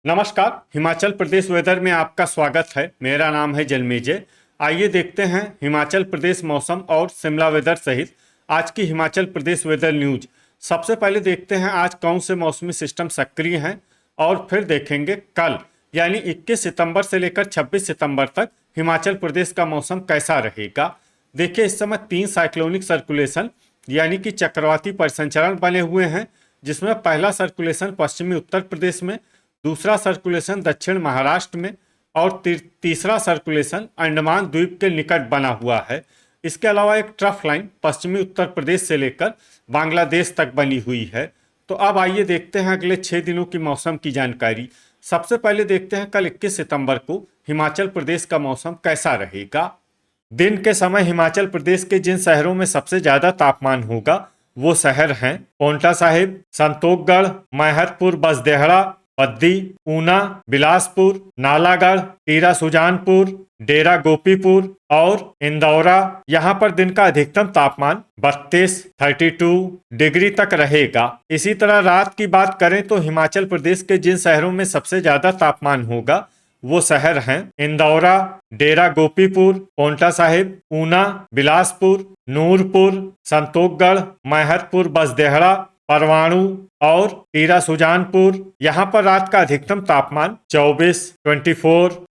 नमस्कार। हिमाचल प्रदेश वेदर में आपका स्वागत है। मेरा नाम है जन्मेजय। आइए देखते हैं हिमाचल प्रदेश मौसम और शिमला वेदर सहित आज की हिमाचल प्रदेश वेदर न्यूज। सबसे पहले देखते हैं आज कौन से मौसमी सिस्टम सक्रिय हैं और फिर देखेंगे कल यानी 21 सितंबर से लेकर 26 सितंबर तक हिमाचल प्रदेश का मौसम कैसा रहेगा। देखिए, इस समय 3 साइक्लोनिक सर्कुलेशन यानी कि चक्रवाती परिसंचरण बने हुए हैं, जिसमें पहला सर्कुलेशन पश्चिमी उत्तर प्रदेश में, दूसरा सर्कुलेशन दक्षिण महाराष्ट्र में और तीसरा सर्कुलेशन अंडमान द्वीप के निकट बना हुआ है। इसके अलावा एक ट्रफ लाइन पश्चिमी उत्तर प्रदेश से लेकर बांग्लादेश तक बनी हुई है। तो अब आइए देखते हैं अगले 6 दिनों की मौसम की जानकारी। सबसे पहले देखते हैं कल 21 सितंबर को हिमाचल प्रदेश का मौसम कैसा रहेगा। दिन के समय हिमाचल प्रदेश के जिन शहरों में सबसे ज़्यादा तापमान होगा वो शहर हैं पांवटा साहिब, संतोखगढ़, मैहतपुर, बसदेहड़ा, बद्दी, ऊना, बिलासपुर, नालागढ़, टीरा सुजानपुर, डेरा गोपीपुर और इंदौरा। यहाँ पर दिन का अधिकतम तापमान 32 डिग्री तक रहेगा। इसी तरह रात की बात करें तो हिमाचल प्रदेश के जिन शहरों में सबसे ज्यादा तापमान होगा वो शहर हैं इंदौरा, डेरा गोपीपुर, पांवटा साहिब, ऊना, बिलासपुर, नूरपुर, संतोखगढ़, मैहतपुर, बसदेहड़ा, परवाणु और टीरा सुजानपुर। यहाँ पर रात का अधिकतम तापमान 24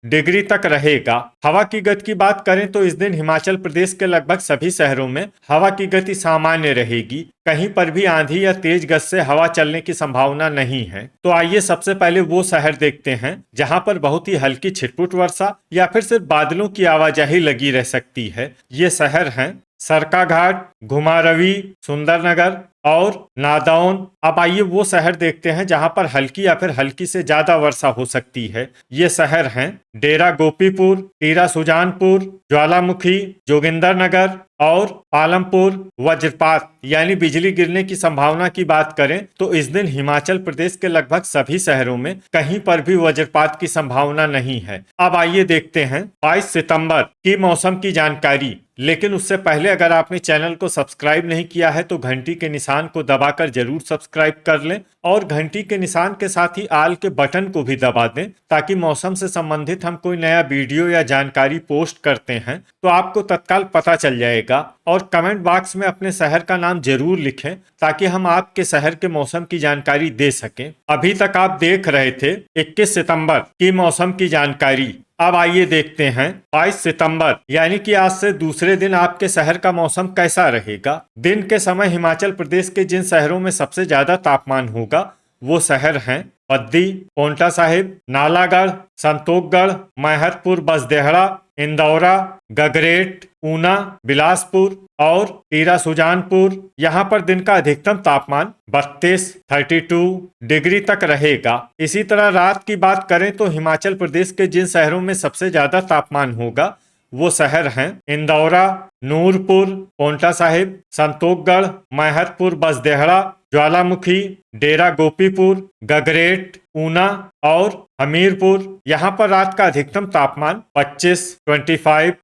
डिग्री तक रहेगा। हवा की गति की बात करें तो इस दिन हिमाचल प्रदेश के लगभग सभी शहरों में हवा की गति सामान्य रहेगी। कहीं पर भी आंधी या तेज गति से हवा चलने की संभावना नहीं है। तो आइए सबसे पहले वो शहर देखते हैं जहाँ पर बहुत ही हल्की छिटपुट वर्षा या फिर सिर्फ बादलों की आवाजाही लगी रह सकती है। ये शहर हैं सरकाघाट, घुमारवी, सुंदरनगर और नादौन। अब आइए वो शहर देखते हैं जहां पर हल्की या फिर हल्की से ज्यादा वर्षा हो सकती है। ये शहर हैं डेरा गोपीपुर, टीरा सुजानपुर, ज्वालामुखी, जोगिंदरनगर और पालमपुर। वज्रपात यानी बिजली गिरने की संभावना की बात करें तो इस दिन हिमाचल प्रदेश के लगभग सभी शहरों में कहीं पर भी वज्रपात की संभावना नहीं है। अब आइए देखते हैं 22 सितंबर की मौसम की जानकारी। लेकिन उससे पहले अगर आपने चैनल को सब्सक्राइब नहीं किया है तो घंटी के निशान को दबाकर जरूर सब्सक्राइब कर लें और घंटी के निशान के साथ ही आल के बटन को भी दबा दें, ताकि मौसम से संबंधित हम कोई नया वीडियो या जानकारी पोस्ट करते हैं तो आपको तत्काल पता चल जाएगा। और कमेंट बॉक्स में अपने शहर का नाम जरूर लिखें ताकि हम आपके शहर के मौसम की जानकारी दे सकें। अभी तक आप देख रहे थे 21 सितंबर की मौसम की जानकारी। अब आइए देखते हैं 22 सितंबर यानी कि आज से दूसरे दिन आपके शहर का मौसम कैसा रहेगा। दिन के समय हिमाचल प्रदेश के जिन शहरों में सबसे ज्यादा तापमान होगा वो शहर हैं बद्दी, पांवटा साहिब, नालागढ़, संतोखगढ़, मैहतपुर, बसदेहड़ा, इंदौरा, गगरेट, ऊना, बिलासपुर और टीरा सुजानपुर। यहाँ पर दिन का अधिकतम तापमान 32 डिग्री तक रहेगा। इसी तरह रात की बात करें तो हिमाचल प्रदेश के जिन शहरों में सबसे ज्यादा तापमान होगा वो शहर हैं इंदौरा, नूरपुर, पांवटा साहिब, संतोखगढ़, मैहतपुर, बसदेहड़ा, ज्वालामुखी, डेरा गोपीपुर, गगरेट, ऊना और हमीरपुर। यहाँ पर रात का अधिकतम तापमान 25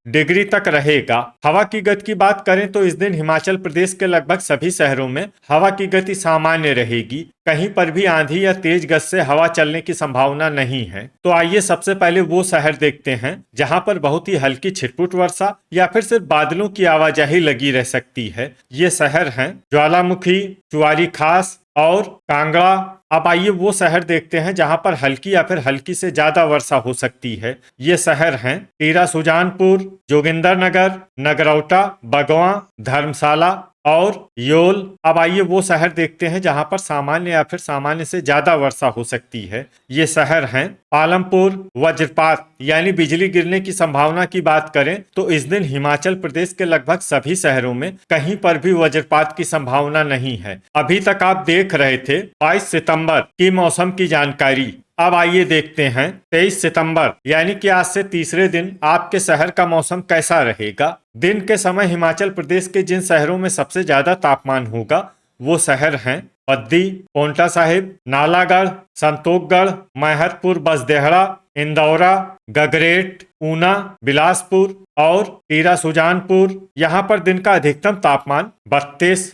डिग्री तक रहेगा। हवा की गति की बात करें तो इस दिन हिमाचल प्रदेश के लगभग सभी शहरों में हवा की गति सामान्य रहेगी। कहीं पर भी आंधी या तेज गति से हवा चलने की संभावना नहीं है। तो आइए सबसे पहले वो शहर देखते हैं जहाँ पर बहुत ही हल्की छिटपुट वर्षा या फिर सिर्फ बादलों की आवाजाही लगी रह सकती है। ये शहर हैं ज्वालामुखी, चुआरी खास और कांगड़ा। अब आइए वो शहर देखते हैं जहां पर हल्की या फिर हल्की से ज्यादा वर्षा हो सकती है। ये शहर हैं टीरा सुजानपुर, जोगिंदरनगर, नगरौटा, बगवां, धर्मशाला और योल। अब आइए वो शहर देखते हैं जहां पर सामान्य या फिर सामान्य से ज्यादा वर्षा हो सकती है। ये शहर हैं पालमपुर। वज्रपात यानी बिजली गिरने की संभावना की बात करें तो इस दिन हिमाचल प्रदेश के लगभग सभी शहरों में कहीं पर भी वज्रपात की संभावना नहीं है। अभी तक आप देख रहे थे 22 सितंबर की मौसम की जानकारी। अब आइए देखते हैं 23 सितंबर यानी कि आज से तीसरे दिन आपके शहर का मौसम कैसा रहेगा। दिन के समय हिमाचल प्रदेश के जिन शहरों में सबसे ज्यादा तापमान होगा वो शहर हैं बद्दी, पोंटा साहिब, नालागढ़, संतोखगढ़, महतपुर, बसदेहड़ा, इंदौरा, गगरेट, ऊना, बिलासपुर और टीरा सुजानपुर। यहाँ पर दिन का अधिकतम तापमान 32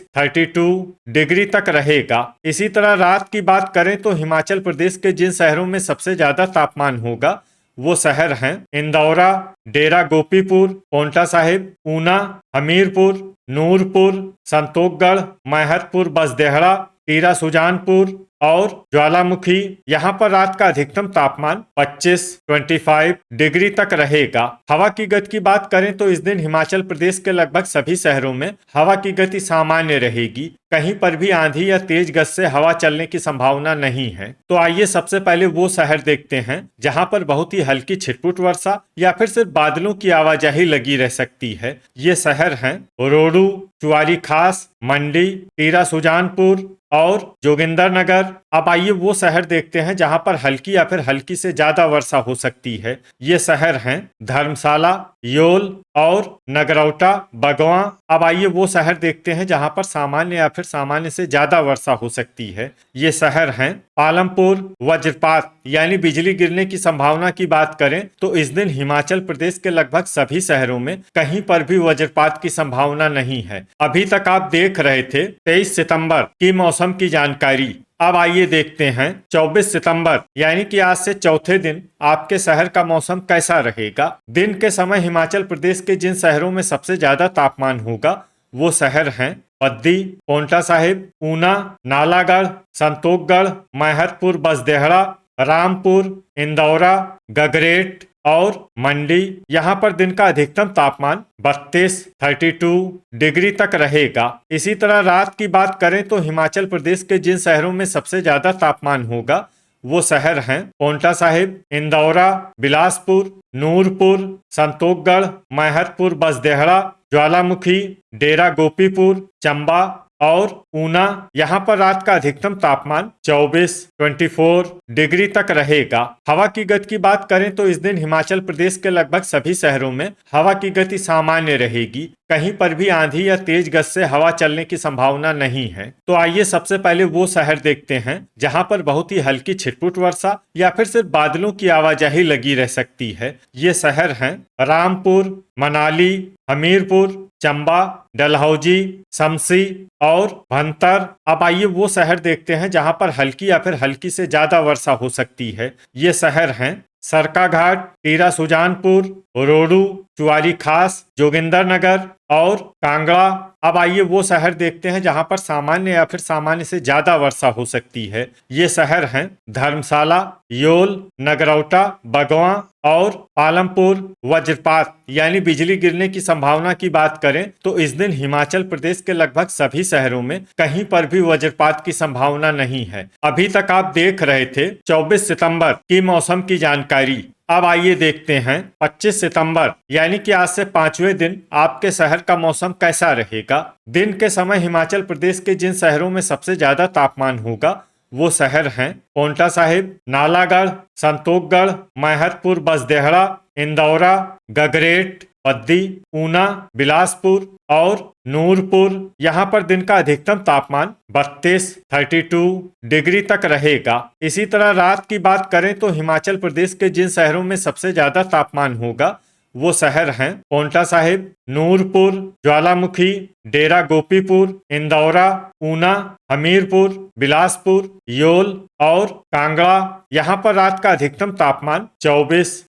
डिग्री तक रहेगा। इसी तरह रात की बात करें तो हिमाचल प्रदेश के जिन शहरों में सबसे ज्यादा तापमान होगा वो शहर हैं इंदौरा, डेरा गोपीपुर, पोंटा साहिब, ऊना, हमीरपुर, नूरपुर, संतोखगढ़, महतपुर, बसदेहड़ा, टीरा सुजानपुर और ज्वालामुखी। यहाँ पर रात का अधिकतम तापमान 25 डिग्री तक रहेगा। हवा की गति की बात करें तो इस दिन हिमाचल प्रदेश के लगभग सभी शहरों में हवा की गति सामान्य रहेगी। कहीं पर भी आंधी या तेज गति से हवा चलने की संभावना नहीं है। तो आइए सबसे पहले वो शहर देखते हैं जहां पर बहुत ही हल्की छिटपुट वर्षा या फिर सिर्फ बादलों की आवाजाही लगी रह सकती है। ये शहर हैं रोडू, चुआरी खास, मंडी, टीरा सुजानपुर और जोगिंदरनगर। अब आइए वो शहर देखते हैं जहां पर हल्की या फिर हल्की से ज्यादा वर्षा हो सकती है। ये शहर हैं धर्मशाला, योल और नगरौटा, बगवां। अब आइए वो शहर देखते हैं जहां पर सामान्य या फिर सामान्य से ज्यादा वर्षा हो सकती है। ये शहर हैं पालमपुर। वज्रपात यानी बिजली गिरने की संभावना की बात करें तो इस दिन हिमाचल प्रदेश के लगभग सभी शहरों में कहीं पर भी वज्रपात की संभावना नहीं है। अभी तक आप देख रहे थे 23 सितंबर की मौसम की जानकारी। अब आइए देखते हैं 24 सितंबर यानी कि आज से चौथे दिन आपके शहर का मौसम कैसा रहेगा। दिन के समय हिमाचल प्रदेश के जिन शहरों में सबसे ज्यादा तापमान होगा वो शहर हैं बद्दी, पोंटा साहिब, ऊना, नालागढ़, संतोखगढ़, महतपुर, बसदेहड़ा, रामपुर, इंदौरा, गगरेट और मंडी। यहाँ पर दिन का अधिकतम तापमान 32 डिग्री तक रहेगा। इसी तरह रात की बात करें तो हिमाचल प्रदेश के जिन शहरों में सबसे ज्यादा तापमान होगा वो शहर हैं पोंटा साहिब, इंदौरा, बिलासपुर, नूरपुर, संतोखगढ़, महतपुर, बसदेहड़ा, ज्वालामुखी, डेरा गोपीपुर, चंबा और ऊना। यहाँ पर रात का अधिकतम तापमान 24 डिग्री तक रहेगा। हवा की गति की बात करें तो इस दिन हिमाचल प्रदेश के लगभग सभी शहरों में हवा की गति सामान्य रहेगी। कहीं पर भी आंधी या तेज गति से हवा चलने की संभावना नहीं है। तो आइए सबसे पहले वो शहर देखते हैं जहां पर बहुत ही हल्की छिटपुट वर्षा या फिर सिर्फ बादलों की आवाजाही लगी रह सकती है। ये शहर हैं रामपुर, मनाली, हमीरपुर, चंबा, डलहौजी, शमसी और भंतर। अब आइए वो शहर देखते हैं जहां पर हल्की या फिर हल्की से ज्यादा वर्षा हो सकती है। ये शहर हैं सरकाघाट, टीरा सुजानपुर, रोडू, चुआरी खास, जोगिंदरनगर और कांगड़ा। अब आइए वो शहर देखते हैं जहां पर सामान्य या फिर सामान्य से ज्यादा वर्षा हो सकती है। ये शहर हैं धर्मशाला, योल, नगरौटा, बगवां और पालमपुर। वज्रपात यानी बिजली गिरने की संभावना की बात करें तो इस दिन हिमाचल प्रदेश के लगभग सभी शहरों में कहीं पर भी वज्रपात की संभावना नहीं है। अभी तक आप देख रहे थे 24 सितंबर की मौसम की जानकारी। अब आइए देखते हैं 25 सितंबर यानी कि आज से 5वें दिन आपके शहर का मौसम कैसा रहेगा। दिन के समय हिमाचल प्रदेश के जिन शहरों में सबसे ज्यादा तापमान होगा वो शहर हैं पोंटा साहिब, नालागढ़, संतोखगढ़, महतपुर, बसदेहड़ा, इंदौरा, गगरेट, बद्दी, ऊना, बिलासपुर और नूरपुर। यहाँ पर दिन का अधिकतम तापमान 32 डिग्री तक रहेगा। इसी तरह रात की बात करें तो हिमाचल प्रदेश के जिन शहरों में सबसे ज्यादा तापमान होगा वो शहर हैं पोंटा साहिब, नूरपुर, ज्वालामुखी, डेरा गोपीपुर, इंदौरा, ऊना, हमीरपुर, बिलासपुर, योल और कांगड़ा। यहाँ पर रात का अधिकतम तापमान 24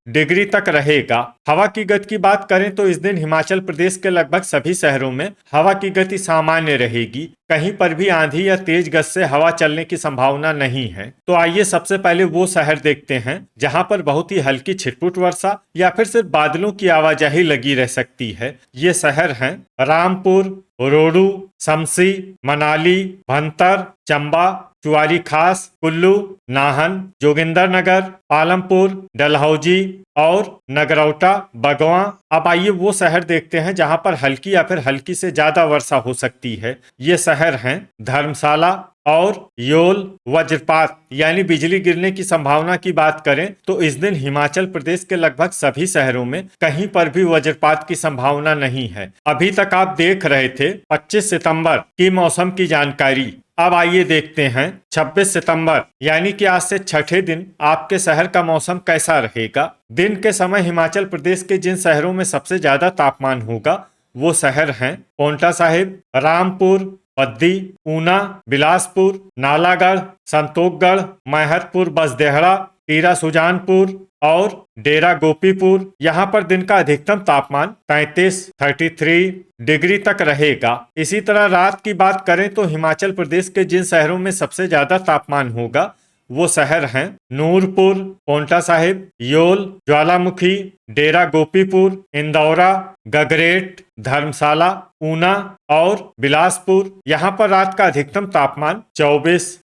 डिग्री तक रहेगा। हवा की गति की बात करें तो इस दिन हिमाचल प्रदेश के लगभग सभी शहरों में हवा की गति सामान्य रहेगी। कहीं पर भी आंधी या तेज गति से हवा चलने की संभावना नहीं है। तो आइए सबसे पहले वो शहर देखते हैं जहां पर बहुत ही हल्की छिटपुट वर्षा या फिर सिर्फ बादलों की आवाजाही लगी रह सकती है। ये शहर हैं रामपुर, रोडू, शमसी, मनाली, भंतर, चंबा, चुआरी खास, कुल्लू, नाहन, जोगिंदरनगर, पालमपुर, डलहौजी और नगरौटा, बगवां। अब आइए वो शहर देखते हैं जहां पर हल्की या फिर हल्की से ज्यादा वर्षा हो सकती है। ये शहर हैं धर्मशाला, और योल वज्रपात यानी बिजली गिरने की संभावना की बात करें तो इस दिन हिमाचल प्रदेश के लगभग सभी शहरों में कहीं पर भी वज्रपात की संभावना नहीं है। अभी तक आप देख रहे थे 25 सितंबर की मौसम की जानकारी। अब आइए देखते हैं 26 सितंबर यानी कि आज से छठे दिन आपके शहर का मौसम कैसा रहेगा। दिन के समय हिमाचल प्रदेश के जिन शहरों में सबसे ज्यादा तापमान होगा वो शहर हैं पांवटा साहिब, रामपुर, बद्दी, ऊना, बिलासपुर, नालागढ़, संतोखगढ़, मैहतपुर, बसदेहड़ा, टीरा सुजानपुर और डेरा गोपीपुर। यहाँ पर दिन का अधिकतम तापमान 33 डिग्री तक रहेगा। इसी तरह रात की बात करें तो हिमाचल प्रदेश के जिन शहरों में सबसे ज्यादा तापमान होगा वो शहर हैं नूरपुर, पांवटा साहिब, योल, ज्वालामुखी, डेरा गोपीपुर, इंदौरा, गगरेट, धर्मशाला, ऊना और बिलासपुर। यहाँ पर रात का अधिकतम तापमान 24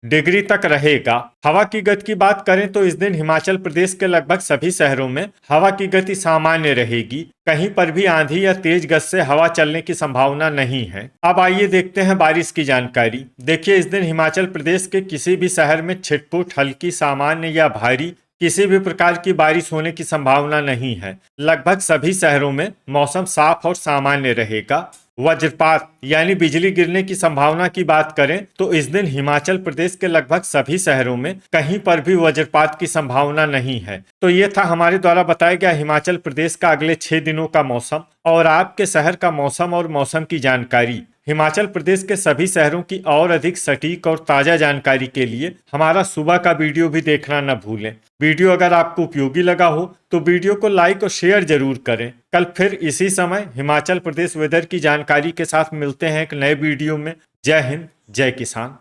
डिग्री तक रहेगा। हवा की गति की बात करें तो इस दिन हिमाचल प्रदेश के लगभग सभी शहरों में हवा की गति सामान्य रहेगी। कहीं पर भी आंधी या तेज गति से हवा चलने की संभावना नहीं है। अब आइए देखते हैं बारिश की जानकारी। देखिए इस दिन हिमाचल प्रदेश के किसी भी शहर में छिटपुट, हल्की, सामान्य या भारी किसी भी प्रकार की बारिश होने की संभावना नहीं है। लगभग सभी शहरों में मौसम साफ और सामान्य रहेगा। वज्रपात यानी बिजली गिरने की संभावना की बात करें तो इस दिन हिमाचल प्रदेश के लगभग सभी शहरों में कहीं पर भी वज्रपात की संभावना नहीं है। तो ये था हमारे द्वारा बताया गया हिमाचल प्रदेश का अगले 6 दिनों का मौसम और आपके शहर का मौसम और मौसम की जानकारी। हिमाचल प्रदेश के सभी शहरों की और अधिक सटीक और ताजा जानकारी के लिए हमारा सुबह का वीडियो भी देखना न भूलें। वीडियो अगर आपको उपयोगी लगा हो तो वीडियो को लाइक और शेयर जरूर करें। कल फिर इसी समय हिमाचल प्रदेश वेदर की जानकारी के साथ मिलते हैं एक नए वीडियो में। जय हिंद, जय किसान।